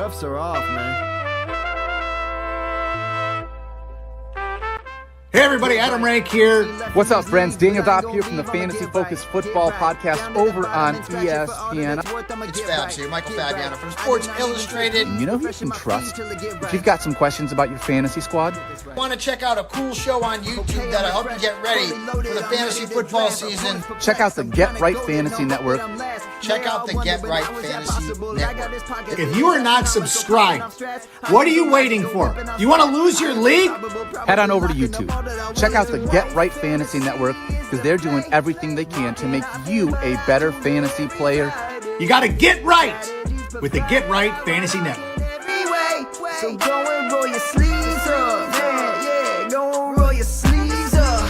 cuffs are off, man. Hey everybody, Adam Rank here. What's up, friends? Daniel Dopp here from the Fantasy Focused Football Podcast over on ESPN. It's Fabs here, Michael Fabiano from Sports Illustrated. You know who you can trust if you've got some questions about your fantasy squad? Want to check out a cool show on YouTube that'll help you get ready for the fantasy football season? Check out the Get Right Fantasy Network. Check out the Get Right Fantasy Network. If you are not subscribed, what are you waiting for? You want to lose your league? Head on over to YouTube. Check out the Get Right Fantasy Network because they're doing everything they can to make you a better fantasy player. You got to get right with the Get Right Fantasy Network. So go and roll your sleeves up, yeah, go and roll your sleeves up.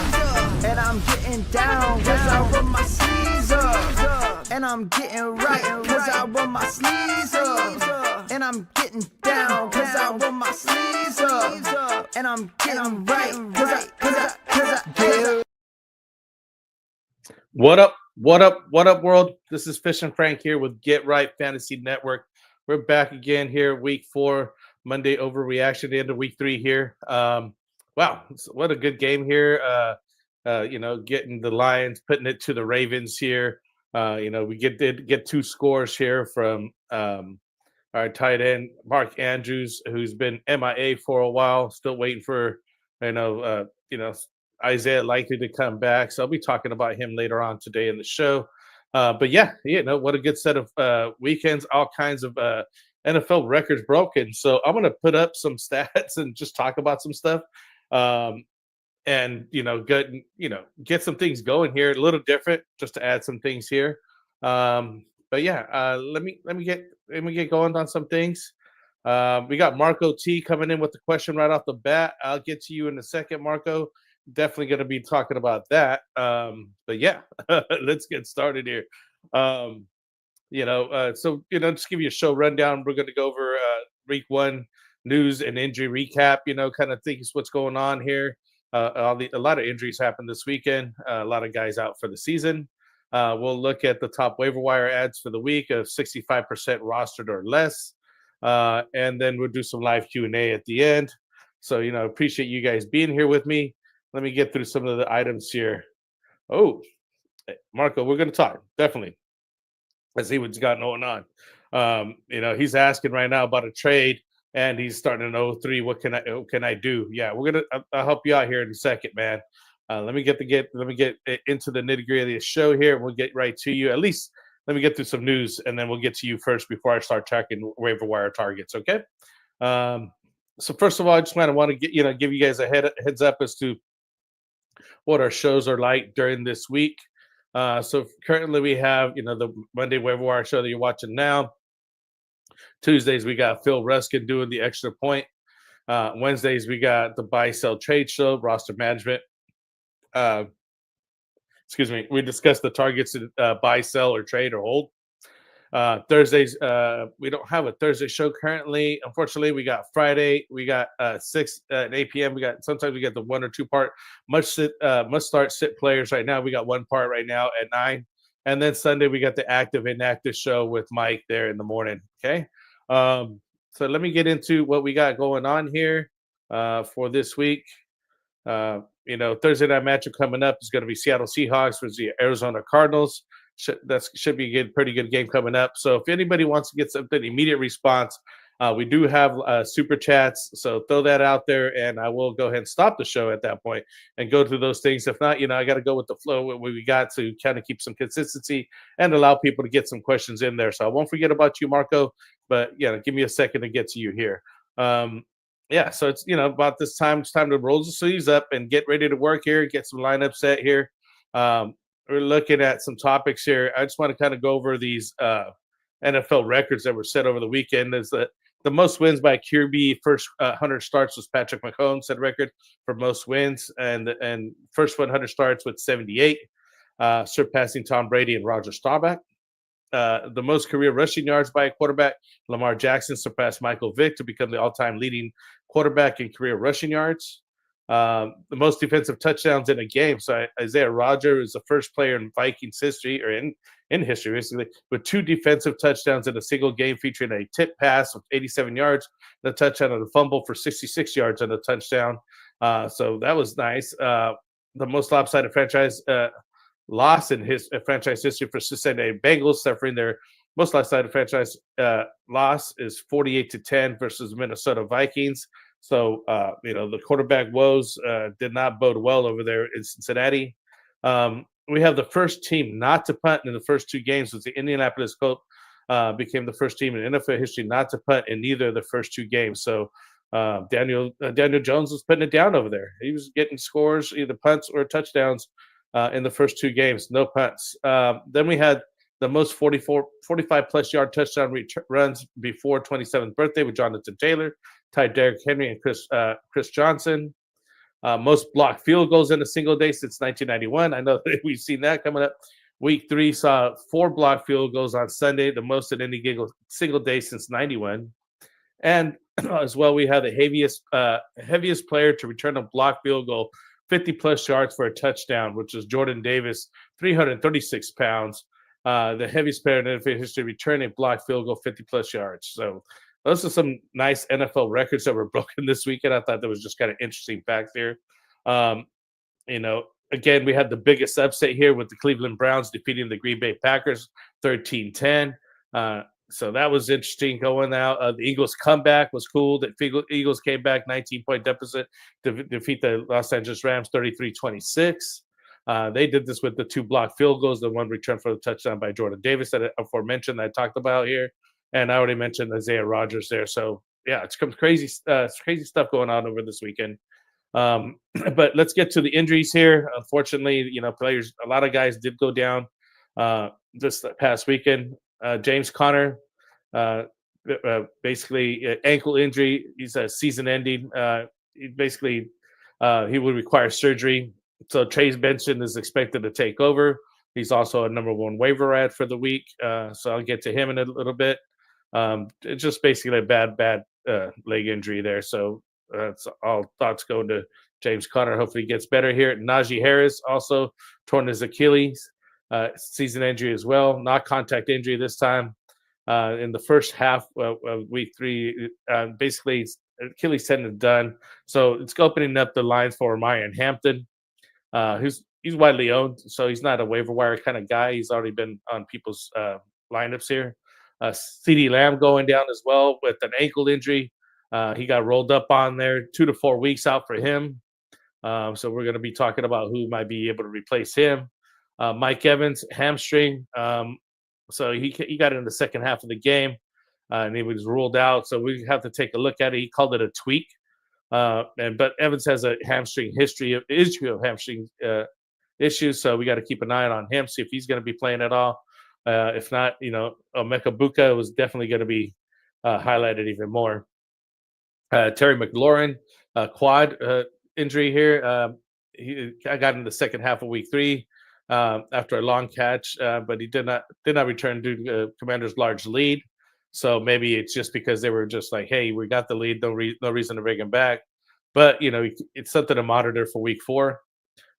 And I'm getting down cause I roll my sleeves up. And I'm getting right cause I roll my sleeves up. And I'm getting down cause I roll my sleeves up. And I'm getting right cause I What up, world? This is FishnFrank here with Get Right Fantasy Network. We're back again here, week 4, Monday Overreaction, the end of week 3 here. Wow, what a good game here. Getting the Lions, putting it to the Ravens here. We get 2 scores here from our tight end, Mark Andrews, who's been MIA for a while, still waiting for, Isaiah likely to come back. So I'll be talking about him later on today in the show. What a good set of weekends, all kinds of NFL records broken. So I'm going to put up some stats and just talk about some stuff. Get some things going here, a little different, just to add some things here. Let me get going on some things. We got Marco T coming in with the question right off the bat. I'll get to you in a second, Marco. Definitely going to be talking about that. Let's get started here. Just give you a show rundown. We're going to go over week 1 news and injury recap, kind of things what's going on here. A lot of injuries happened this weekend. A lot of guys out for the season. We'll look at the top waiver wire ads for the week of 65% rostered or less. And then we'll do some live Q&A at the end. So, appreciate you guys being here with me. Let me get through some of the items here. Oh, Marco, we're going to talk. Definitely. Let's see what's got going on. He's asking right now about a trade, and he's starting in 03. What can I do? Yeah, I'll help you out here in a second, man. Let me get into the nitty-gritty of the show here, and we'll get right to you. At least let me get through some news, and then we'll get to you first before I start tracking waiver wire targets, okay? So first of all, I just want to give you guys a heads up as to what our shows are like during this week. So currently we have, the Monday Waiver Wire show that you're watching now. Tuesdays, we got Phil Ruskin doing the extra point. Wednesdays, we got the buy, sell, trade show, roster management. We discussed the targets to buy, sell, or trade or hold. Thursdays, we don't have a Thursday show currently. Unfortunately, we got Friday. We got 6 at 8 p.m. Sometimes we get the 1 or 2 part must start sit players right now. We got 1 part right now at 9. And then Sunday, we got the active inactive show with Mike there in the morning. Okay. So let me get into what we got going on here for this week. Thursday night matchup coming up is going to be Seattle Seahawks versus the Arizona Cardinals. That should be a pretty good game coming up. So if anybody wants to get something immediate response, we do have super chats. So throw that out there, and I will go ahead and stop the show at that point and go through those things. If not, I got to go with the flow what we got to kind of keep some consistency and allow people to get some questions in there. So I won't forget about you, Marco, but give me a second to get to you here. So it's, about this time, it's time to roll the sleeves up and get ready to work here, get some lineup set here. We're looking at some topics here. I just want to kind of go over these NFL records that were set over the weekend. Is the most wins by QB first 100 starts was Patrick Mahomes set record for most wins, and first 100 starts with 78, surpassing Tom Brady and Roger Staubach. The most career rushing yards by a quarterback, Lamar Jackson surpassed Michael Vick to become the all-time leading quarterback in career rushing yards. The most defensive touchdowns in a game. So Isaiah Rodgers is the first player in Vikings history, or in history, basically, with 2 defensive touchdowns in a single game, featuring a tip pass of 87 yards, and a touchdown, and a fumble for 66 yards and a touchdown. So that was nice. The most lopsided franchise loss in his franchise history for Cincinnati Bengals, suffering their most lopsided franchise loss is 48-10 versus Minnesota Vikings. So, the quarterback woes did not bode well over there in Cincinnati. We have the first team not to punt in the first 2 games. Was the Indianapolis Colts became the first team in NFL history not to punt in neither of the first 2 games. So Daniel Jones was putting it down over there. He was getting scores, either punts or touchdowns in the first 2 games. No punts. Then we had the most 45-plus yard touchdown runs before 27th birthday with Jonathan Taylor, tied Derrick Henry and Chris Johnson. Most blocked field goals in a single day since 1991. I know that we've seen that coming up. Week 3 saw 4 blocked field goals on Sunday, the most in any single day since 91. And as well, we have the heaviest player to return a blocked field goal 50-plus yards for a touchdown, which is Jordan Davis, 336 pounds. The heaviest player in NFL history returning a blocked field goal 50-plus yards. So those are some nice NFL records that were broken this weekend. I thought that was just kind of interesting facts here. Again, we had the biggest upset here with the Cleveland Browns defeating the Green Bay Packers 13-10. So that was interesting going out. The Eagles' comeback was cool. The Eagles came back 19-point deficit to defeat the Los Angeles Rams 33-26. They did this with the 2 blocked field goals, the 1 return for the touchdown by Jordan Davis that aforementioned that I talked about here. And I already mentioned Isaiah Rodgers there. So, yeah, it's crazy stuff going on over this weekend. But let's get to the injuries here. Unfortunately, players, a lot of guys did go down this past weekend. James Conner, basically ankle injury. He's a season ending. He would require surgery. So Trace Benson is expected to take over. He's also a number 1 waiver ad for the week. So I'll get to him in a little bit. It's just basically a bad leg injury there. So that's all thoughts going to James Conner. Hopefully he gets better here. Najee Harris also torn his Achilles, season injury as well. Not contact injury this time. In the first half of week 3, basically Achilles tendon done. So it's opening up the lines for Ryan Hampton. He's widely owned, so he's not a waiver wire kind of guy. He's already been on people's lineups here. CeeDee Lamb going down as well with an ankle injury. He got rolled up on there, 2 to 4 weeks out for him. So we're going to be talking about who might be able to replace him. Mike Evans, hamstring. So he got in the second half of the game, and he was ruled out. So we have to take a look at it. He called it a tweak. But Evans has a hamstring history of hamstring issues, so we got to keep an eye on him, see if he's going to be playing at all. If not, Emeka Buka was definitely going to be highlighted even more. Terry McLaurin, quad injury here. I got in the second half of week 3 after a long catch, but he did not return due to Commander's large lead. So maybe it's just because they were just like, hey, we got the lead, no reason to bring him back. But, it's something to monitor for week 4.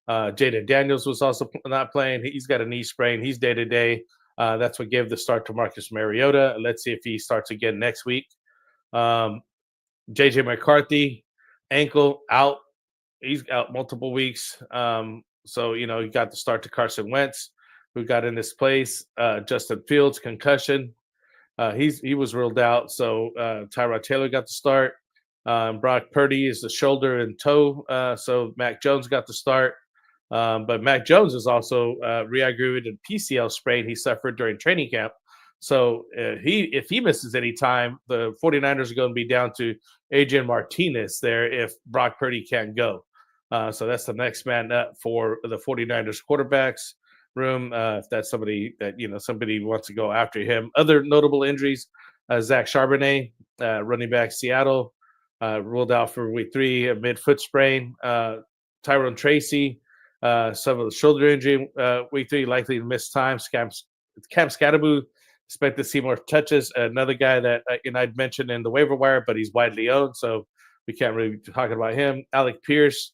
Jaden Daniels was also not playing. He's got a knee sprain. He's day-to-day. That's what gave the start to Marcus Mariota. Let's see if he starts again next week. J.J. McCarthy, ankle out. He's out multiple weeks. So, he got the start to Carson Wentz, who got in his place. Justin Fields, concussion. He was ruled out. So Tyrod Taylor got the start. Brock Purdy is the shoulder and toe. So Mac Jones got the start. But Mac Jones is also re-aggravated PCL sprain he suffered during training camp. So if he misses any time, the 49ers are going to be down to Adrian Martinez there if Brock Purdy can't go. So that's the next man up for the 49ers quarterbacks room. If that's somebody that, somebody wants to go after him. Other notable injuries, Zach Charbonnet, running back Seattle, ruled out for week 3, a mid-foot sprain. Tyrone Tracy, some of the shoulder injury, week 3, likely to miss time. Cam Scatteraboo, expect to see more touches. Another guy that I'd mentioned in the waiver wire, but he's widely owned, so we can't really be talking about him. Alec Pierce,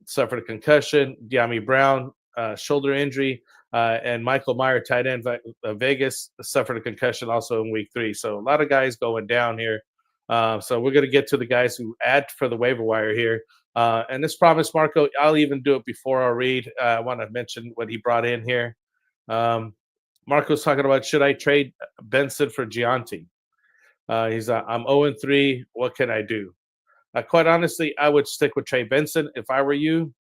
suffered a concussion. De'Ami Brown, shoulder injury. And Michael Meyer, tight end Vegas, suffered a concussion also in week 3. So a lot of guys going down here. So we're going to get to the guys who add for the waiver wire here. And this promise, Marco, I'll even do it before our read. I want to mention what he brought in here. Marco's talking about, should I trade Benson for Gianti? He's I'm 0-3. What can I do? Quite honestly, I would stick with Trey Benson if I were you.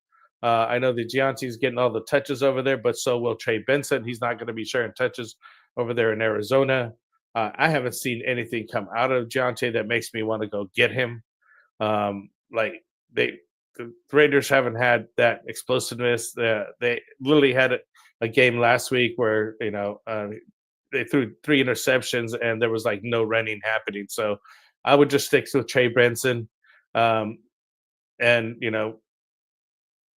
I know that Gianti's getting all the touches over there, but so will Trey Benson. He's not going to be sharing touches over there in Arizona. I haven't seen anything come out of Gianti that makes me want to go get him. The Raiders haven't had that explosiveness. They literally had a game last week where they threw 3 interceptions and there was like no running happening. So I would just stick with Trey Benson, and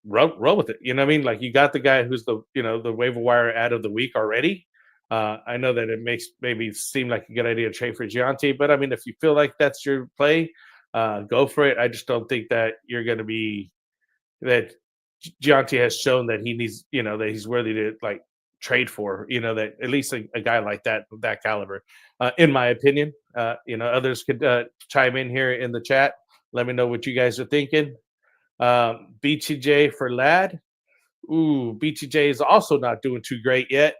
roll with it. You know what I mean? Like, you got the guy who's the waiver wire ad of the week already. I know that it makes maybe seem like a good idea to trade for Gianti, but I mean, if you feel like that's your play, go for it. I just don't think that you're going to be that Gianti has shown that he needs, that he's worthy to like trade for, that at least a guy like that caliber, in my opinion. Others could chime in here in the chat. Let me know what you guys are thinking. BTJ for Ladd. Ooh, BTJ is also not doing too great yet.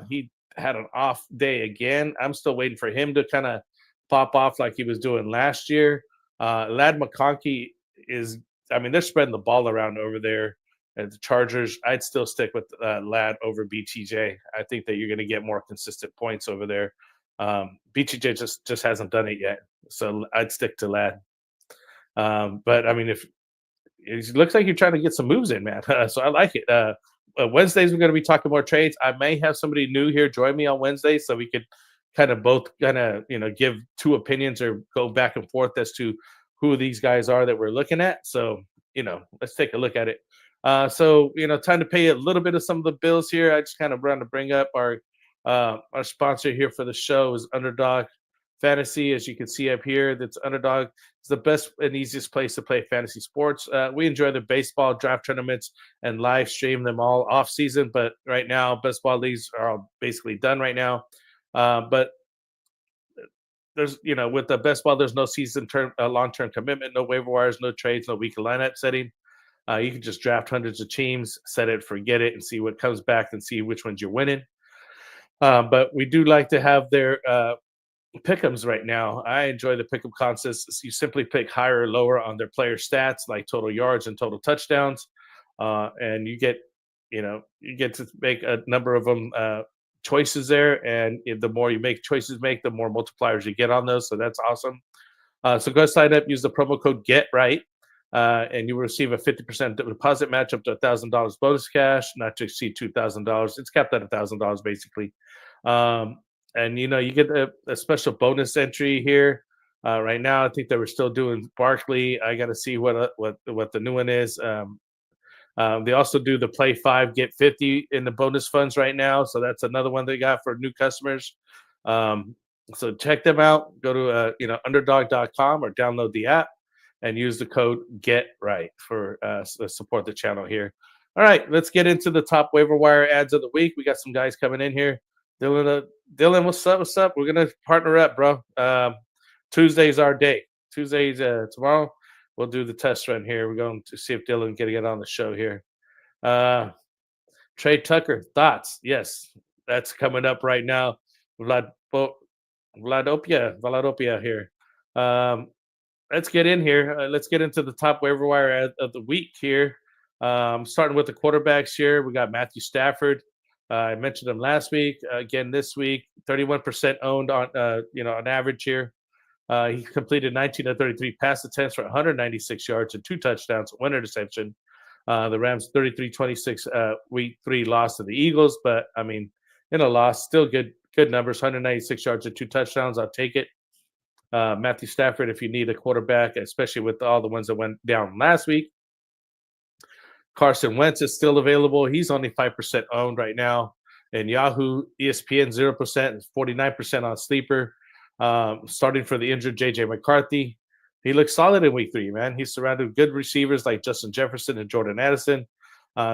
He had an off day again. I'm still waiting for him to kind of pop off like he was doing last year. Ladd McConkey they're spreading the ball around over there at the Chargers. I'd still stick with Ladd over BTJ. I think that you're going to get more consistent points over there. BTJ just hasn't done it yet, so I'd stick to Ladd. But I mean, if it looks like you're trying to get some moves in, man. So I like it. Wednesdays, we're going to be talking more trades. I may have somebody new here join me on Wednesday so we could kind of both give 2 opinions or go back and forth as to who these guys are that we're looking at. So, let's take a look at it. Time to pay a little bit of some of the bills here. I just kind of want to bring up our sponsor here for the show is Underdog Fantasy. As you can see up here, that's Underdog. It's the best and easiest place to play fantasy sports. We enjoy the baseball draft tournaments and live stream them all off season, but right now best ball leagues are all basically done right now. But there's with the best ball, there's no long-term commitment, no waiver wires, no trades, no weekly lineup setting. You can just draft hundreds of teams, set it, forget it, and see what comes back and see which ones you're winning. But we do like to have their pick'ems right now. I enjoy the pick'em contests. You simply pick higher or lower on their player stats, like total yards and total touchdowns, and you get to make a number of them choices there. And the more you make choices, the more multipliers you get on those. So that's awesome. So go sign up. Use the promo code GetRight, and you will receive a 50% deposit match up to $1,000 bonus cash, not to exceed $2,000. It's capped at $1,000 basically. And you get a special bonus entry here. Right now, I think that we're still doing Barkley. I got to see what the new one is. They also do the play 5 get 50 in the bonus funds right now, so that's another one they got for new customers. So check them out. Go to underdog.com or download the app and use the code GetRight for support the channel here. All right, let's get into the top waiver wire ads of the week. We got some guys coming in here. Dylan, what's up? What's up? We're gonna partner up, bro. Tuesday's our day. Tuesday's tomorrow. We'll do the test run here. We're going to see if Dylan can get on the show here. Trey Tucker, thoughts? Yes, that's coming up right now. Vladopia here. Let's get in here. Let's get into the top waiver wire ad of the week here. Starting with the quarterbacks here. We got Matthew Stafford. I mentioned him last week. Again, this week, 31% owned on on average here. He completed 19 of 33 pass attempts for 196 yards and 2 touchdowns, 1 interception. The Rams 33-26 week 3 loss to the Eagles, but I mean, in a loss, still good numbers, 196 yards and 2 touchdowns. I'll take it. Matthew Stafford, if you need a quarterback, especially with all the ones that went down last week. Carson Wentz is still available. He's only 5% owned right now. And Yahoo, ESPN 0%, 49% on Sleeper. Starting for the injured J.J. McCarthy. he looks solid in week 3, man. He's surrounded with good receivers like Justin Jefferson and Jordan Addison.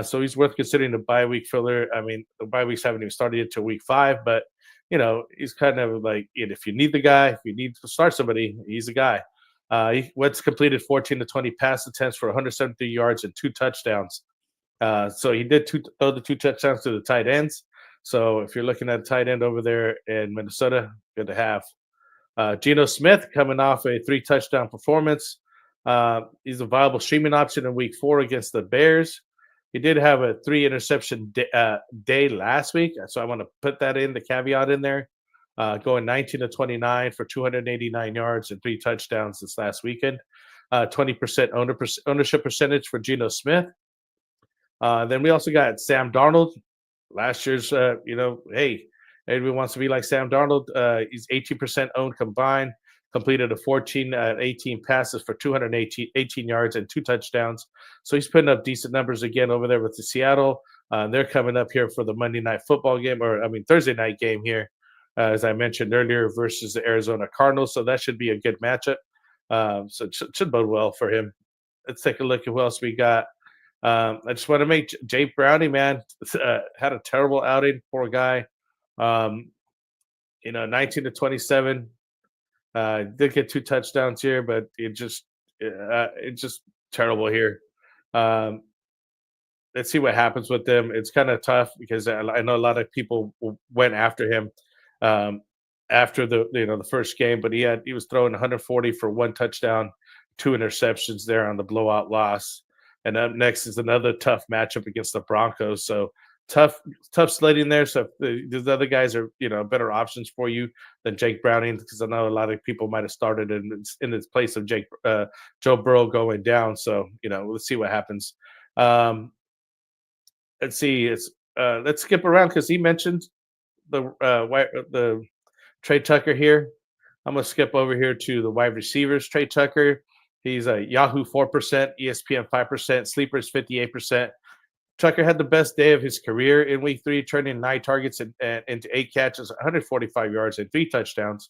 So he's worth considering the bye week filler. I mean, the bye weeks haven't even started until week 5, but he's kind of like, if you need the guy, if you need to start somebody, he's the guy. He Wentz completed 14 to 20 pass attempts for 173 yards and 2 touchdowns. So he did throw the 2 touchdowns to the tight ends. So if you're looking at a tight end over there in Minnesota, good to have. Geno Smith coming off a 3 touchdown performance. He's a viable streaming option in week 4 against the Bears. He did have a 3 interception day last week, so I want to put that in, the caveat in there. Going 19 to 29 for 289 yards and 3 touchdowns this last weekend. 20% ownership percentage for Geno Smith. Then we also got Sam Darnold. Last year's, hey, everyone wants to be like Sam Darnold. He's 18% owned combined, completed a 18 passes for 218 yards and 2 touchdowns. So he's putting up decent numbers again over there with the Seattle. They're coming up here for the Monday night football game, Thursday night game here, as I mentioned earlier, versus the Arizona Cardinals. So that should be a good matchup. So it should bode well for him. Let's take a look at who else we got. I just want to make Jake Browning, man, had a terrible outing. Poor guy. 19 to 27. Did get 2 touchdowns here, but it's just terrible here. Let's see what happens with them. It's kind of tough because I know a lot of people went after him after the first game, but he was throwing 140 for 1 touchdown, 2 interceptions there on the blowout loss. And up next is another tough matchup against the Broncos. So tough sledding there. So if these other guys are better options for you than Jake Browning, because I know a lot of people might have started in its place of Joe Burrow going down. So let's see what happens. Let's see. Let's skip around because he mentioned the Trey Tucker here. I'm gonna skip over here to the wide receivers. Trey Tucker. He's a Yahoo 4%, ESPN 5%, Sleepers 58%. Tucker had the best day of his career in week 3, turning 9 targets into 8 catches, 145 yards, and 3 touchdowns.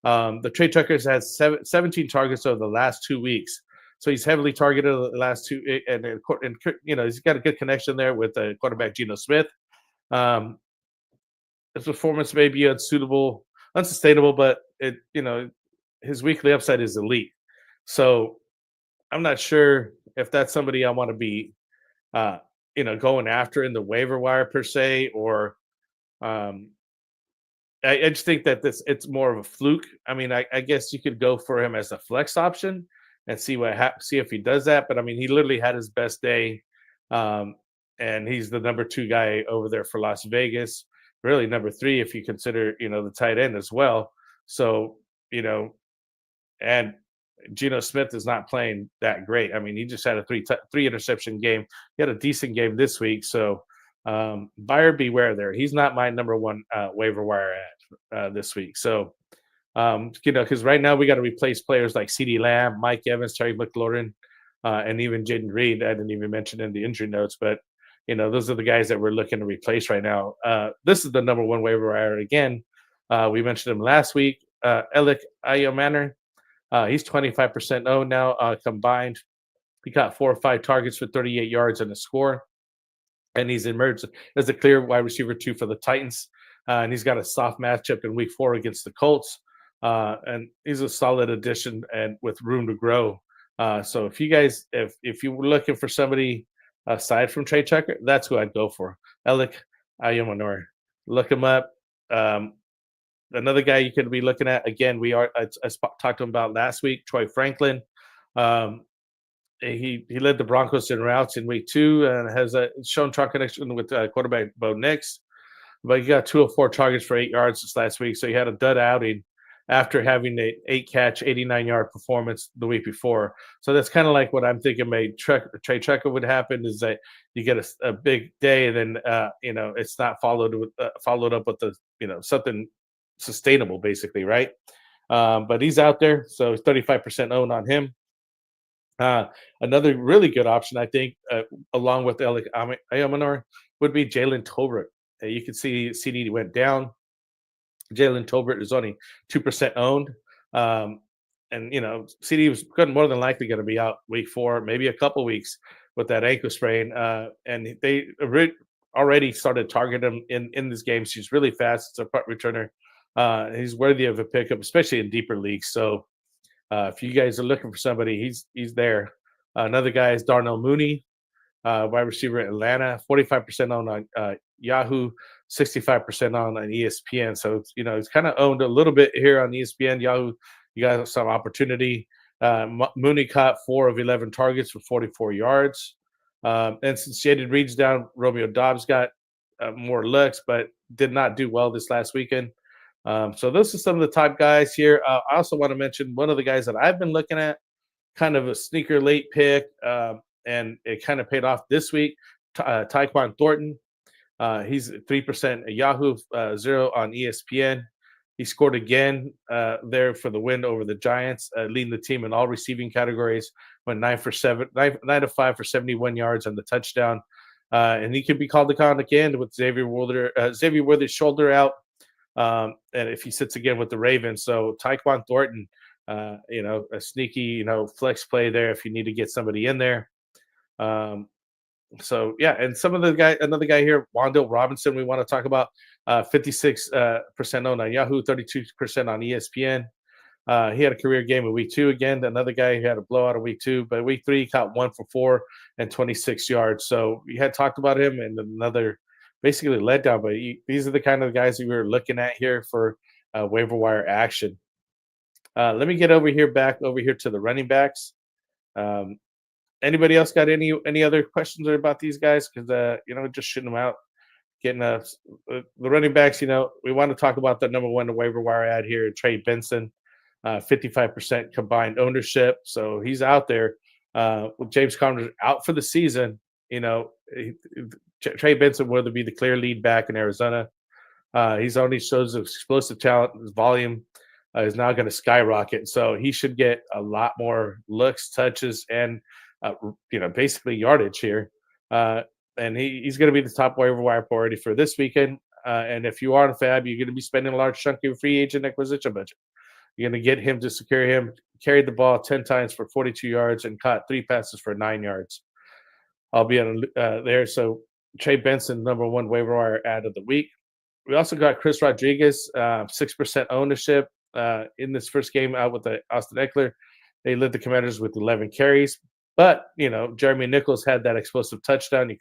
The Trey Tucker's had 17 targets over the last 2 weeks. So he's heavily targeted the last 2, and he's got a good connection there with the quarterback Geno Smith. His performance may be unsustainable, but his weekly upside is elite. So I'm not sure if that's somebody I want to be, going after in the waiver wire per se, or I just think that it's more of a fluke. I mean, I guess you could go for him as a flex option and see if he does that. But I mean, he literally had his best day, and he's the number 2 guy over there for Las Vegas. Really, number 3 if you consider the tight end as well. So and Geno Smith is not playing that great. I mean, he just had a 3 interception game. He had a decent game this week. So buyer beware there. He's not my number 1 waiver wire ad this week. So, because right now we got to replace players like CeeDee Lamb, Mike Evans, Terry McLaurin, and even Jaden Reed. I didn't even mention in the injury notes, but those are the guys that we're looking to replace right now. This is the number 1 waiver wire again. We mentioned him last week. Alec Ayomanor. He's 25% owned now combined. He got 4 or 5 targets for 38 yards and a score. And he's emerged as a clear wide receiver 2 for the Titans. And he's got a soft matchup in week 4 against the Colts. And he's a solid addition and with room to grow. So if you guys, if you were looking for somebody aside from Trey Tucker, that's who I'd go for. Alec Ayomanor. Look him up. Another guy you could be looking at, again, I talked to him about last week, Troy Franklin. He led the Broncos in routes in week 2 and has shown strong connection with quarterback Bo Nix. But he got 2 of 4 targets for 8 yards this last week. So he had a dud outing after having an 8-catch, 89-yard performance the week before. So that's kind of like what I'm thinking Trey Tucker would happen, is that you get a big day and then, it's not followed up with something sustainable, basically, right? But he's out there, so 35% owned on him. Another really good option, I think, along with Alec Ayomanor, would be Jalen Tolbert. You can see CD went down. Jalen Tolbert is only 2% owned. and CD was more than likely going to be out week 4, maybe a couple weeks with that ankle sprain. And they already started targeting him in this game. He's really fast. It's a punt returner. He's worthy of a pickup, especially in deeper leagues. So if you guys are looking for somebody, he's there. Another guy is Darnell Mooney, wide receiver in Atlanta, 45% on Yahoo, 65% on ESPN. So he's kind of owned a little bit here on ESPN. Yahoo, you got some opportunity. Mooney caught 4 of 11 targets for 44 yards. And since Shaded Reed's down, Romeo Dobbs got more looks, but did not do well this last weekend. So those are some of the top guys here. I also want to mention one of the guys that I've been looking at, kind of a sneaker late pick, and it kind of paid off this week. Tyquan Thornton. He's 3% at Yahoo, 0 on ESPN. He scored again there for the win over the Giants, leading the team in all receiving categories. Went 9 of 5 for 71 yards on the touchdown. And he could be called upon again with Xavier Worthy's shoulder out. And if he sits again with the Ravens. So Tyquan Thornton, a sneaky, flex play there if you need to get somebody in there. So yeah, and another guy here, Wandale Robinson, we want to talk about. 56% owned on Yahoo, 32% on ESPN. He had a career game in week 2 again. Another guy who had a blowout in week 2, but week 3 he caught 1 for 4 and 26 yards. So we had talked about him, and another basically letdown. But these are the kind of guys that we were looking at here for waiver wire action. Let me get back over here to the running backs. Anybody else got any other questions about these guys? Because just shooting them out. Getting the running backs, we want to talk about the number 1 waiver wire ad here, Trey Benson, 55% combined ownership. So he's out there. With James Conner out for the season, Trey Benson will be the clear lead back in Arizona. He's only shows explosive talent. His volume is now going to skyrocket. So he should get a lot more looks, touches, and basically yardage here. And he's going to be the top waiver wire priority for this weekend. And if you are on Fab, you're going to be spending a large chunk of your free agent acquisition budget. You're going to get him to secure him, carried the ball 10 times for 42 yards, and caught 3 passes for 9 yards. I'll be on there. So Trey Benson, number 1 waiver wire ad of the week. We also got Chris Rodriguez, 6% ownership in this first game out with Austin Eckler. They led the Commanders with 11 carries. But, Jeremy Nichols had that explosive touchdown. You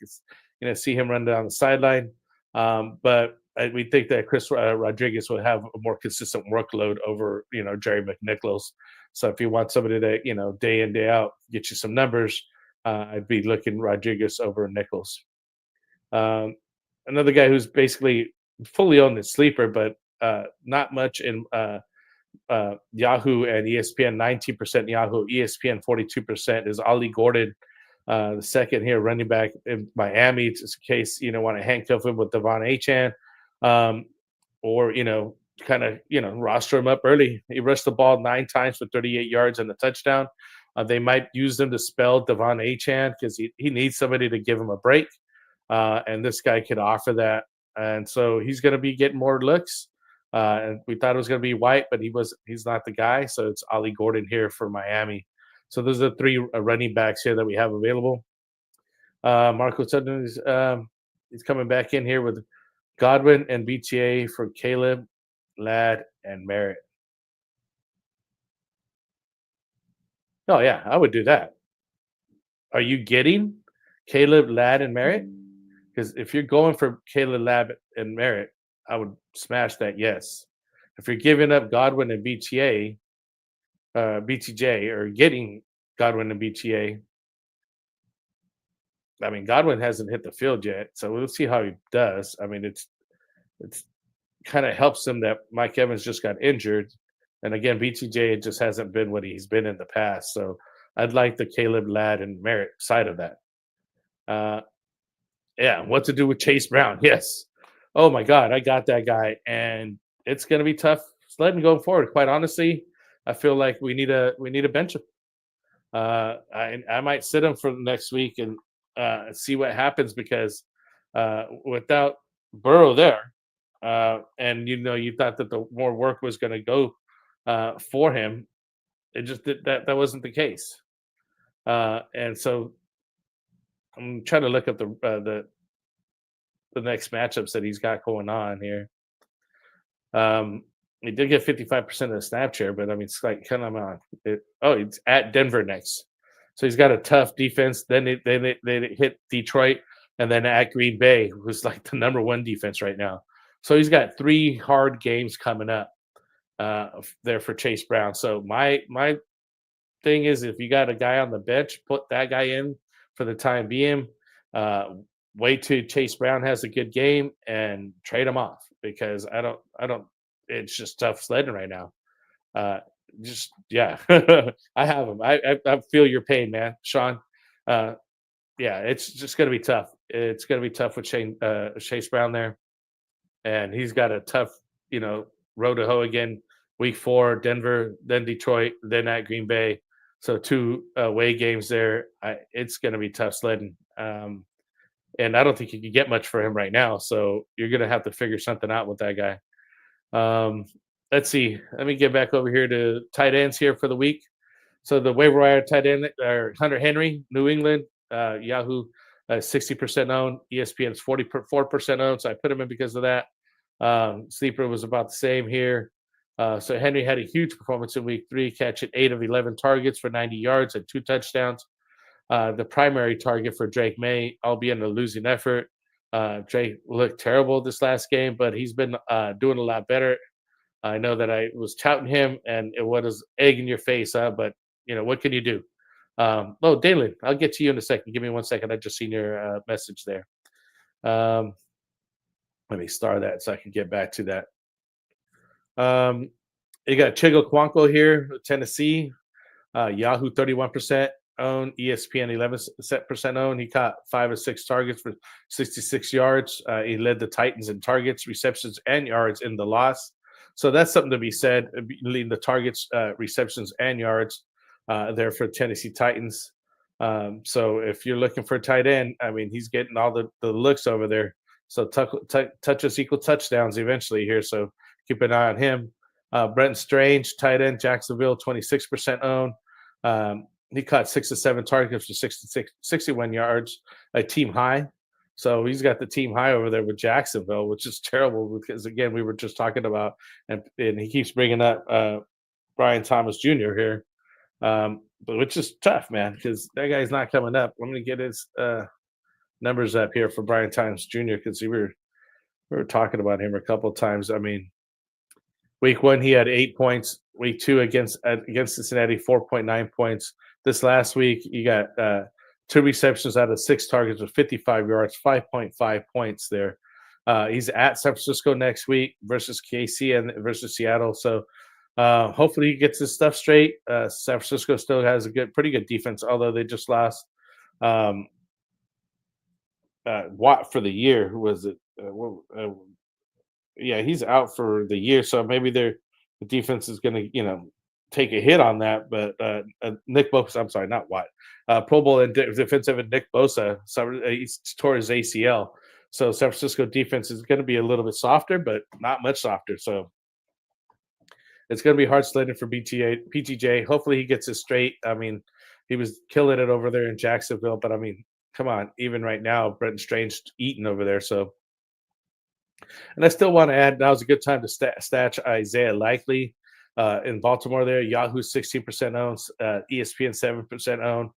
can see him run down the sideline. But we think that Chris Rodriguez will have a more consistent workload over, Jerry McNichols. So if you want somebody that, day in, day out, get you some numbers, I'd be looking Rodriguez over Nichols. Another guy who's basically fully owned as sleeper, but not much in Yahoo and ESPN, 19% Yahoo, ESPN 42% is Ollie Gordon, the second here running back in Miami, just in case want to handcuff him with Devon Achane, or kind of roster him up early. He rushed the ball 9 times for 38 yards and a touchdown. They might use them to spell Devon Achane because he needs somebody to give him a break, and this guy could offer that, and so he's going to be getting more looks. And we thought it was going to be White, but he's not the guy. So it's Ollie Gordon here for Miami. So those are the 3 running backs here that we have available. Marco Sutton is coming back in here with Godwin and BTA for Caleb, Ladd, and Merritt. Oh, yeah, I would do that. Are you getting Caleb, Ladd, and Merritt? Because if you're going for Caleb, Ladd, and Merritt, I would smash that, yes. If you're giving up Godwin and BTJ, or getting Godwin and BTA, I mean, Godwin hasn't hit the field yet, so we'll see how he does. I mean, it's kind of helps him that Mike Evans just got injured. And again, BTJ just hasn't been what he's been in the past. So I'd like the Caleb, Ladd, and Merritt side of that. Yeah, what to do with Chase Brown? Yes. Oh my God, I got that guy, and it's going to be tough sledding going forward. Quite honestly, I feel like we need a bench him. I might sit him for the next week and see what happens because without Burrow there, and you thought that the more work was going to go for him, It just that wasn't the case. And so I'm trying to look up the next matchups that he's got going on here. He did get 55% of the snap share, but I mean, it's like kind of on it. Oh, it's at Denver next, so he's got a tough defense. Then they hit Detroit, and then at Green Bay, who's like the #1 defense right now. So he's got 3 hard games coming up there for Chase Brown. So my thing is, if you got a guy on the bench, put that guy in for the time being. Wait till Chase Brown has a good game and trade him off, because I don't. It's just tough sledding right now. Just yeah, I have him. I feel your pain, man, Sean. Yeah, it's just gonna be tough. It's gonna be tough with Chase Brown there, and he's got a tough, road to hoe again. Week 4, Denver, then Detroit, then at Green Bay. So 2 away games there. It's gonna be tough sledding. And I don't think you can get much for him right now. So you're going to have to figure something out with that guy. Let's see. Let me get back over here to tight ends here for the week. So the waiver wire tight end are Hunter Henry, New England, Yahoo, 60% owned. ESPN is 44% owned. So I put him in because of that. Sleeper was about the same here. So Henry had a huge performance in week 3, catching 8 of 11 targets for 90 yards and 2 touchdowns. The primary target for Drake May, albeit in a losing effort. Drake looked terrible this last game, but he's been doing a lot better. I know that I was touting him, and it was egg in your face, but what can you do? Dalen, I'll get to you in a second. Give me 1 second. I just seen your message there. Let me star that so I can get back to that. You got Chigo Kwanko here, Tennessee. Yahoo 31%. owned, ESPN 11% owned. He caught 5 of 6 targets for 66 yards. He led the Titans in targets, receptions, and yards in the loss. So that's something to be said, leading the targets, receptions, and yards there for Tennessee Titans. So if you're looking for a tight end, I mean, he's getting all the looks over there. So touches equal touchdowns eventually here. So keep an eye on him. Brenton Strange, tight end, Jacksonville, 26% owned. He caught 6 of 7 targets for 61 yards, a team high. So he's got the team high over there with Jacksonville, which is terrible because, again, we were just talking about, and he keeps bringing up Brian Thomas Jr. here, but which is tough, man, because that guy's not coming up. I'm going to get his numbers up here for Brian Thomas Jr. because we were talking about him a couple of times. I mean, week 1 he had 8 points. Week 2 against Cincinnati, 4.9 points. This last week, you got 2 receptions out of 6 targets with 55 yards, 5.5 points there. He's at San Francisco next week versus KC and versus Seattle. So hopefully he gets his stuff straight. San Francisco still has a pretty good defense, although they just lost Watt for the year. Who was it? Yeah, he's out for the year. So maybe the defense is going to, take a hit on that, but Nick Bosa, I'm sorry, not Watt, Pro Bowl and defensive end Nick Bosa, he tore his ACL. So San Francisco defense is going to be a little bit softer, but not much softer. So it's going to be hard sledding for PTJ. Hopefully he gets it straight. I mean, he was killing it over there in Jacksonville, but I mean, come on, even right now, Brenton Strange eating over there. So, and I still want to add, now's a good time to stash Isaiah Likely. In Baltimore there, Yahoo 16% owned, ESPN 7% owned.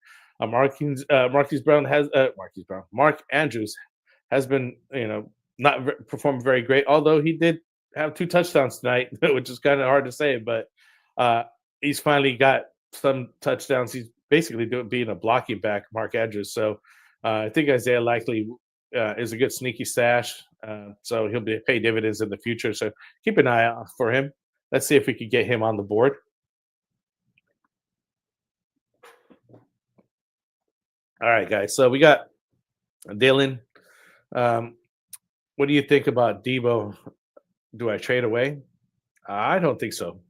Mark Andrews has been, not performed very great, although he did have 2 touchdowns tonight, which is kind of hard to say, but he's finally got some touchdowns. He's basically being a blocking back, Mark Andrews. So I think Isaiah Likely is a good sneaky stash. So he'll pay dividends in the future. So keep an eye out for him. Let's see if we could get him on the board. All right, guys. So we got Dylan. What do you think about Debo? Do I trade away? I don't think so.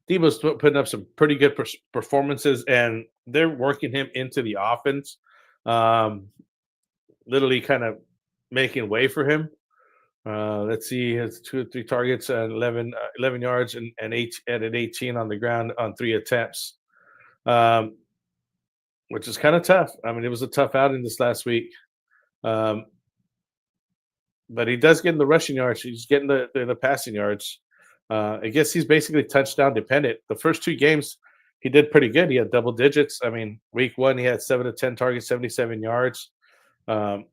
Debo's putting up some pretty good performances, and they're working him into the offense, literally kind of making way for him. Let's see, he has 2 or 3 targets and 11 yards and 18 on the ground on 3 attempts, um, which is kind of tough. I mean, it was a tough outing this last week. Um, but he does get in the rushing yards. He's getting the passing yards. I guess he's basically touchdown dependent. The first 2 games, he did pretty good. He had double digits. I mean, week 1, he had 7 to 10 targets, 77 yards. And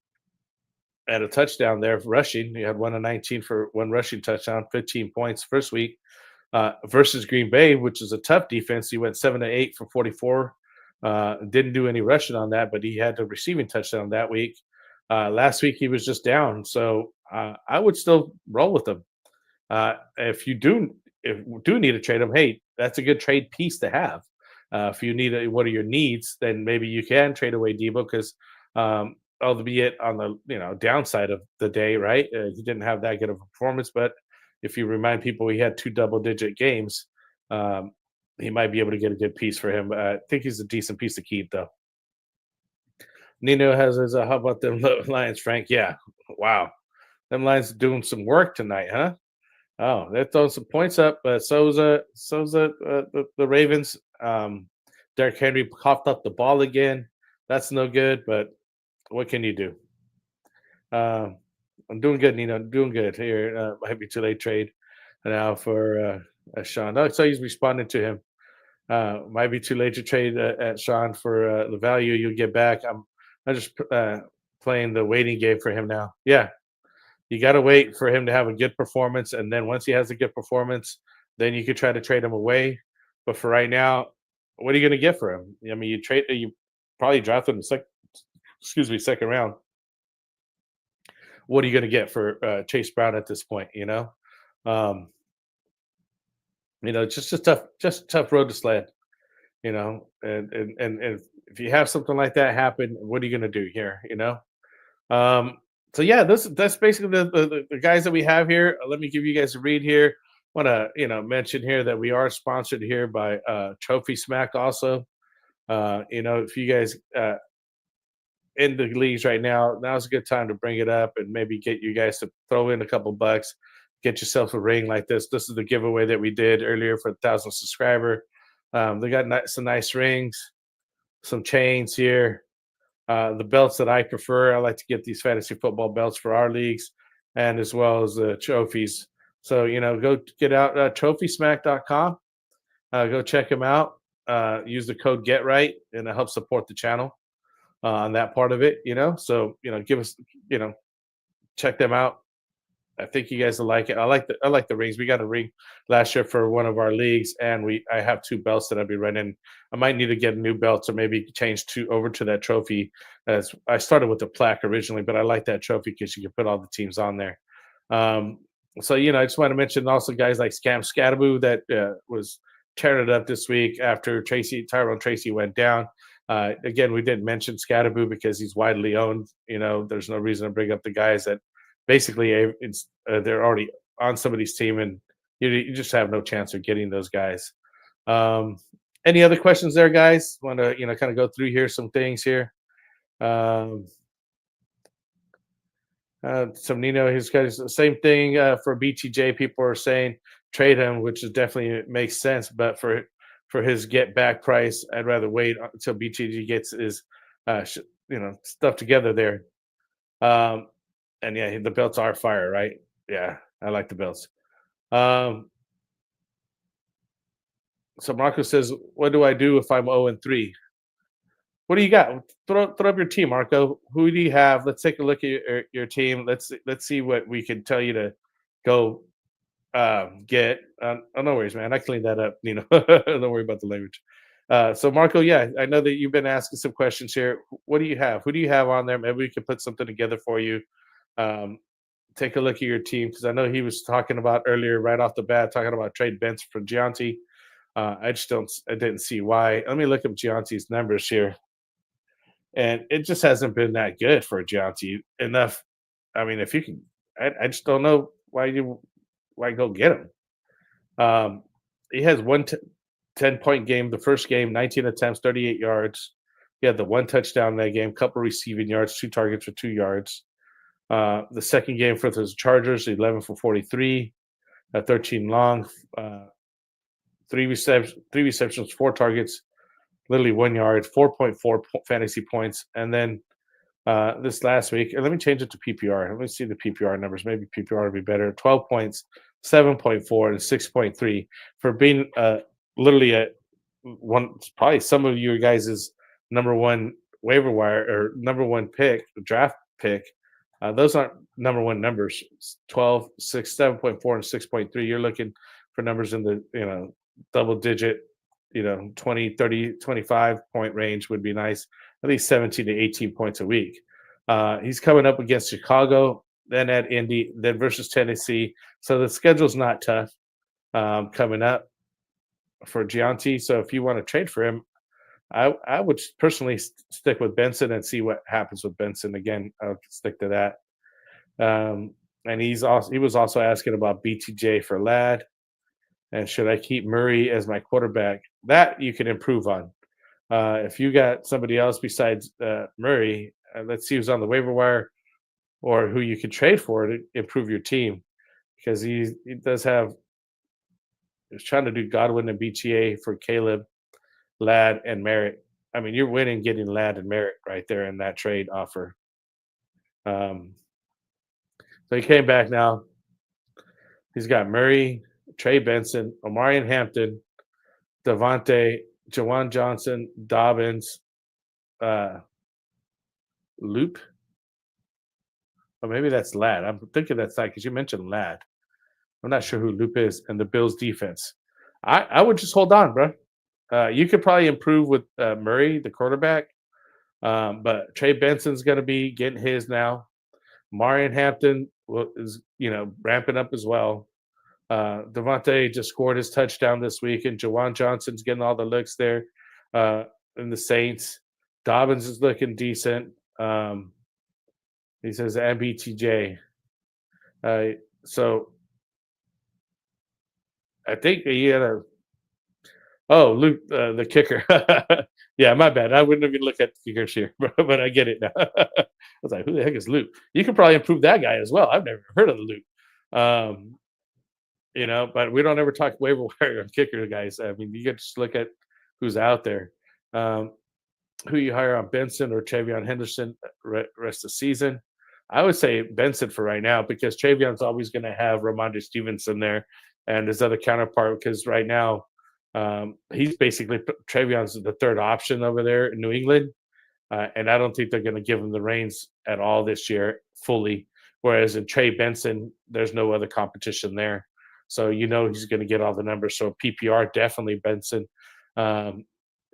a touchdown there rushing. He had 1 of 19 for 1 rushing touchdown, 15 points first week. Versus Green Bay, which is a tough defense. He went 7 to 8 for 44. Didn't do any rushing on that, but he had a receiving touchdown that week. Last week he was just down, so I would still roll with him. If you do need to trade him, hey, that's a good trade piece to have. If you need what are your needs, then maybe you can trade away Debo because albeit on the downside of the day, right? He didn't have that good of a performance, but if you remind people he had 2 double-digit games, he might be able to get a good piece for him. I think he's a decent piece to keep, though. Nino has his, how about them Lions, Frank? Yeah, wow. Them Lions doing some work tonight, huh? Oh, they're throwing some points up, but so's the Ravens. Derrick Henry coughed up the ball again. That's no good, but what can you do? I'm doing good, Nino. I'm doing good here. Might be too late trade now for Sean. Oh, so he's responding to him. Might be too late to trade at Sean for the value you'll get back. I'm just playing the waiting game for him now. Yeah, you got to wait for him to have a good performance, and then once he has a good performance, then you could try to trade him away. But for right now, what are you going to get for him? I mean, you probably drafted him second round. What are you going to get for Chase Brown at this point? It's just a tough road to sled. And if you have something like that happen, what are you going to do here? So yeah, that's basically the guys that we have here. Let me give you guys a read here. Want to mention here that we are sponsored here by Trophy Smack also. If you guys in the leagues right now, now's a good time to bring it up and maybe get you guys to throw in a couple bucks, get yourself a ring like this. This is the giveaway that we did earlier for 1,000 subscriber. They got some nice rings, some chains here. The belts that I prefer, I like to get these fantasy football belts for our leagues, and as well as the trophies. So, go get out trophysmack.com. Go check them out. Use the code GETRIGHT, and it helps support the channel on that part of it, So, give us, check them out. I think you guys will like it. I like the rings. We got a ring last year for one of our leagues, and I have 2 belts that I'll be running. I might need to get a new belt or maybe change over to that trophy. As I started with the plaque originally, but I like that trophy because you can put all the teams on there. So I just want to mention also guys like Scam Scattaboo that was tearing it up this week after Tyrone Tracy went down. Again, we didn't mention Scattaboo because he's widely owned. There's no reason to bring up the guys that basically they're already on somebody's team, and you just have no chance of getting those guys. Any other questions there, guys? Want to kind of go through here some things here. Some Nino, his guys, same thing for BTJ. People are saying trade him, which is definitely makes sense, but for his get back price, I'd rather wait until BTJ gets his stuff together there. And yeah, the belts are fire, right? Yeah, I like the belts. So Marco says, "What do I do if I'm 0-3?" What do you got? Throw up your team, Marco. Who do you have? Let's take a look at your team. Let's see what we can tell you to go get. Oh, no worries, man. I cleaned that up. Don't worry about the language. So Marco, yeah, I know that you've been asking some questions here. What do you have? Who do you have on there? Maybe we can put something together for you. Take a look at your team because I know he was talking about earlier, right off the bat, talking about trade Benson for Gianti. I didn't see why. Let me look up Gianti's numbers here. And it just hasn't been that good for Gianti enough. I mean, if you can, I just don't know why go get him. He has 10-point game. The first game, 19 attempts, 38 yards. He had the 1 touchdown in that game, couple receiving yards, 2 targets for 2 yards. The second game for the Chargers, 11 for 43, 13 long, three receptions, 4 targets, literally 1 yard, 4.4 fantasy points. And then this last week, and let me change it to PPR. Let me see the PPR numbers. Maybe PPR would be better. 12 points, 7.4, and 6.3 for being literally a one. Probably some of you guys' number one waiver wire or number one pick, draft pick. Those aren't number one numbers. 12, 6, 7.4, and 6.3. You're looking for numbers in the double digit, 20, 30, 25 point range would be nice. At least 17 to 18 points a week. He's coming up against Chicago, then at Indy, then versus Tennessee. So the schedule's not tough coming up for Gianti. So if you want to trade for him, I would personally stick with Benson and see what happens with Benson. Again, I'll stick to that. And he was also asking about BTJ for Ladd. And should I keep Murray as my quarterback? That you can improve on. If you got somebody else besides Murray, let's see who's on the waiver wire or who you can trade for to improve your team. Because he does have – he's trying to do Godwin and BTA for Caleb, Ladd, and Merritt. I mean, you're winning getting Ladd and Merritt right there in that trade offer. So he came back now. He's got Murray, Trey Benson, Omarion Hampton, Devontae, Jawan Johnson, Dobbins, Loop. Or maybe that's Ladd. I'm thinking that's Ladd because you mentioned Ladd. I'm not sure who Loop is, and the Bills defense. I would just hold on, bro. You could probably improve with Murray, the quarterback, but Trey Benson's going to be getting his now. Marion Hampton is ramping up as well. Devontae just scored his touchdown this week, and Jawan Johnson's getting all the looks there in the Saints. Dobbins is looking decent. He says MBTJ. So I think he had a Luke, the kicker. Yeah, my bad. I wouldn't even look at the kickers here, but I get it now. I was like, who the heck is Luke? You could probably improve that guy as well. I've never heard of the Luke. But we don't ever talk waiver wire kicker guys. I mean, you get to just look at who's out there. Who you hire on Benson or Travion Henderson rest of the season. I would say Benson for right now because Travion's always going to have Ramondre Stevenson there and his other counterpart because right now he's basically Travion's the third option over there in New England. And I don't think they're going to give him the reins at all this year fully. Whereas in Trey Benson, there's no other competition there. So he's going to get all the numbers. So PPR, definitely Benson.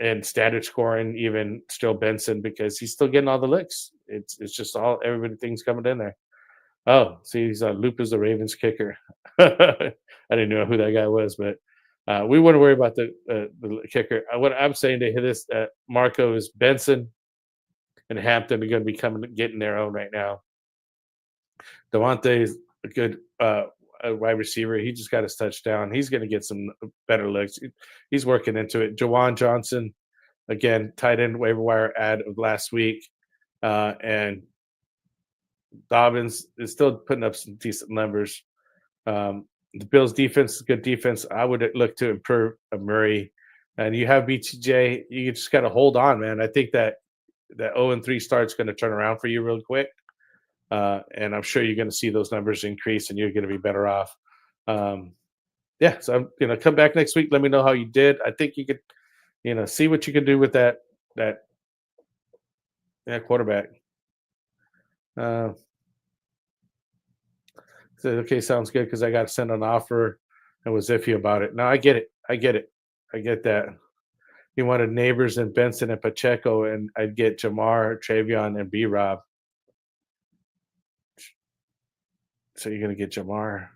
And standard scoring, even still Benson because he's still getting all the licks. It's just everybody thinks coming in there. Oh, see, he's Loop is the Ravens kicker. I didn't know who that guy was, but we wouldn't worry about the kicker. What I'm saying to this, Marco, is Benson and Hampton are going to be getting their own right now. Devontae is a good wide receiver. He just got his touchdown. He's going to get some better looks. He's working into it. Jawan Johnson, again, tight end waiver wire ad of last week. And Dobbins is still putting up some decent numbers. The Bills defense is good defense. I would look to improve Murray. And you have BTJ. You just got to hold on, man. I think that 0-3 start's going to turn around for you real quick. And I'm sure you're going to see those numbers increase and you're going to be better off. So I'm going to come back next week. Let me know how you did. I think you could, see what you can do with that quarterback. Okay, sounds good because I got to send an offer and was iffy about it. No, I get it. I get that. He wanted Neighbors and Benson and Pacheco, and I'd get Jamar, Travion, and B-Rob. So you're going to get Jamar,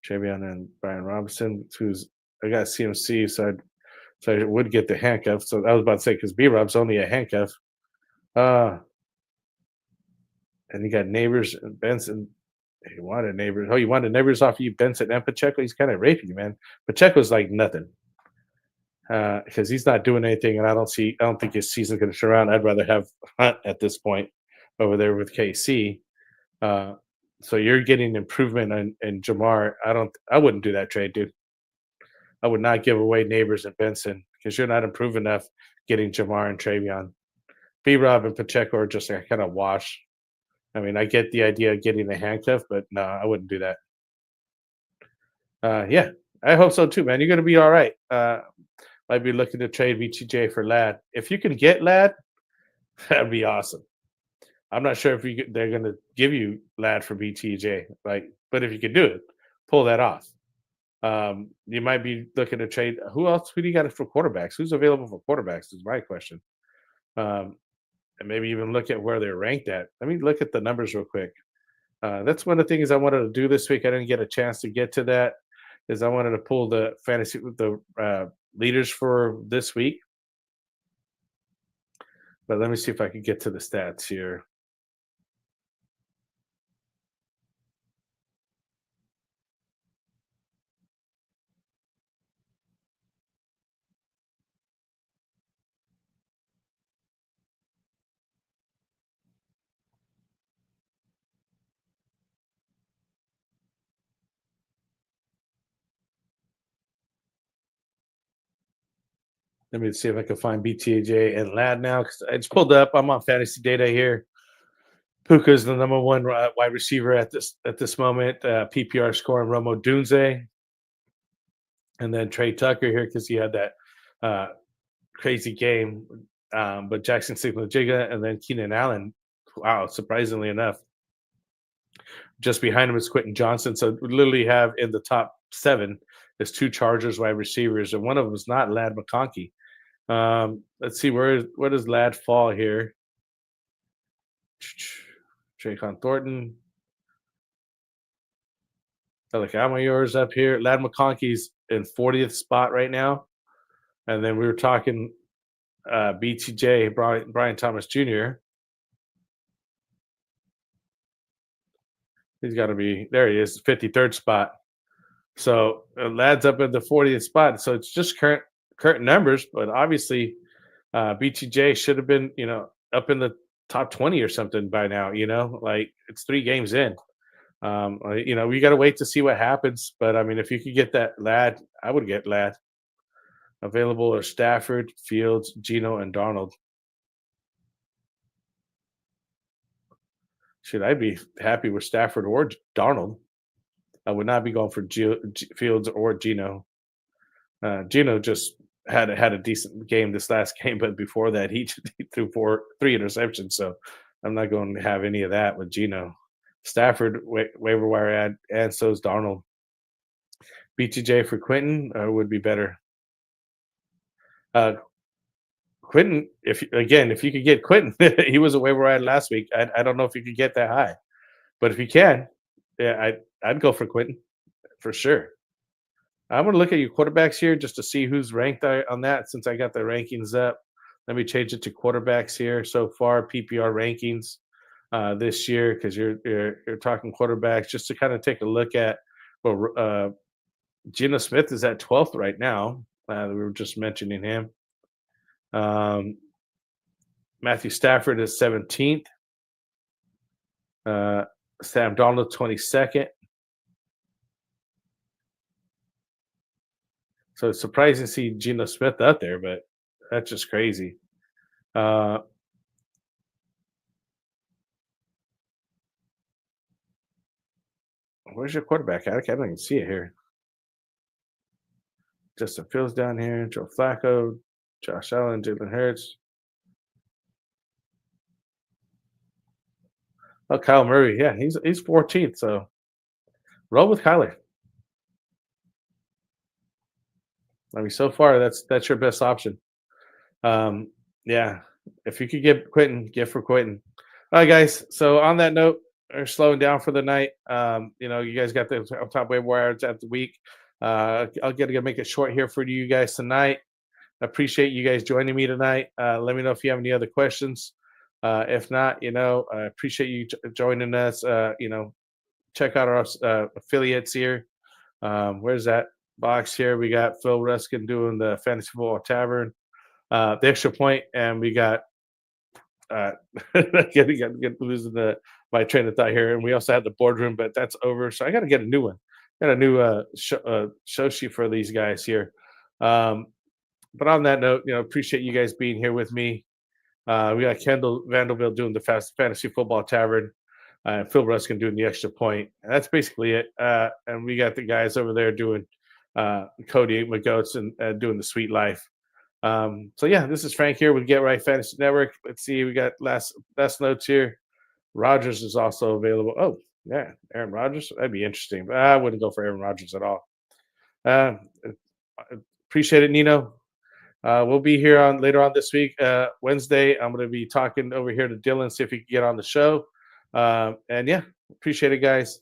Travion, and Brian Robinson, I got CMC, so I would get the handcuff. So I was about to say because B-Rob's only a handcuff. And you got Neighbors and Benson. He wanted Neighbors. Oh, you wanted Neighbors off you, Benson and Pacheco? He's kind of raping you, man. Pacheco's like nothing because he's not doing anything, and I don't think his season's going to turn around. I'd rather have Hunt at this point over there with KC. So you're getting improvement in Jamar. I wouldn't do that trade, dude. I would not give away Neighbors and Benson because you're not improving enough getting Jamar and Travion. B-Rob and Pacheco are just a kind of wash. I mean, I get the idea of getting a handcuff, but no, I wouldn't do that. Yeah, I hope so too, man. You're gonna be all right. Might be looking to trade BTJ for Lad. If you can get Lad, that'd be awesome. I'm not sure if they're gonna give you Lad for BTJ, right? But if you could do it, pull that off. You might be looking to trade. Who else? Who do you got for quarterbacks? Who's available for quarterbacks? Is my question. And maybe even look at where they're ranked at. Let me look at the numbers real quick. That's one of the things I wanted to do this week. I didn't get a chance to get to that. Is I wanted to pull the fantasy leaders for this week. But let me see if I can get to the stats here. Let me see if I can find BTJ and Lad now because I just pulled up. I'm on fantasy data here. Puka is the number one wide receiver at this moment. PPR scoring Romo Dunze, and then Trey Tucker here because he had that crazy game. But Jackson Sigma-Jigga and then Keenan Allen. Wow, surprisingly enough. Just behind him is Quentin Johnson. So we literally have in the top 7 is 2 Chargers wide receivers, and one of them is not Lad McConkey. Let's see where does Lad fall here. Traycon Thornton. Yours up here. Lad McConkey's in 40th spot right now. And then we were talking BTJ, Brian Thomas Jr. He's got to be there. He is 53rd spot. So Lad's up in the 40th spot. So it's just current numbers, but obviously BTJ should have been, up in the top 20 or something by now. Like it's 3 games in. We got to wait to see what happens. But I mean, if you could get that Lad, I would get Lad. Available are Stafford, Fields, Geno, and Darnold. Should I be happy with Stafford or Darnold? I would not be going for Fields or Geno. Geno just had a decent game this last game, but before that, he threw 3 interceptions. So I'm not going to have any of that with Geno. Stafford, waiver wire ad, and so is Darnold. BTJ for Quentin would be better. Quentin, if you could get Quentin, he was a waiver wire ad last week. I don't know if you could get that high, but if you can, yeah, I'd go for Quentin for sure. I'm going to look at your quarterbacks here just to see who's ranked on that since I got the rankings up. Let me change it to quarterbacks here so far, PPR rankings this year because you're talking quarterbacks just to kind of take a look at. Well, Geno Smith is at 12th right now. We were just mentioning him. Matthew Stafford is 17th. Sam Darnold 22nd. So it's surprising to see Geno Smith out there, but that's just crazy. Where's your quarterback? I don't even see it here. Justin Fields down here, Joe Flacco, Josh Allen, Jalen Hurts. Oh, Kyle Murray. Yeah, he's 14th. So roll with Kyler. I mean, so far that's your best option. Yeah, if you could get Quentin, get for Quentin. All right, guys. So on that note, we're slowing down for the night. You guys got the top waiver wires at the week. I'll get to make it short here for you guys tonight. I appreciate you guys joining me tonight. Let me know if you have any other questions. If not, I appreciate you joining us. Check out our affiliates here. Where's that box here? We got Phil Ruskin doing the Fantasy Football Tavern, the Extra Point, and we got Get losing my train of thought here. And we also had the boardroom, but that's over. So I got to get a new one. Got a new show sheet for these guys here. But on that note, appreciate you guys being here with me. We got Kendall VanDerBilt doing the fantasy football tavern, Phil Ruskin doing the extra point. And that's basically it. And we got the guys over there doing Cody McGoats and doing the sweet life. So yeah, this is Frank here with Get Right Fantasy Network. Let's see, we got last notes here. Rodgers is also available. Oh yeah, Aaron Rodgers. That'd be interesting, but I wouldn't go for Aaron Rodgers at all. Appreciate it, Nino. We'll be here later on this week, Wednesday. I'm going to be talking over here to Dylan, see if he can get on the show. And yeah, appreciate it, guys.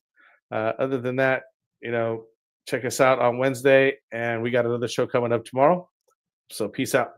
Other than that, check us out on Wednesday, and we got another show coming up tomorrow. So peace out.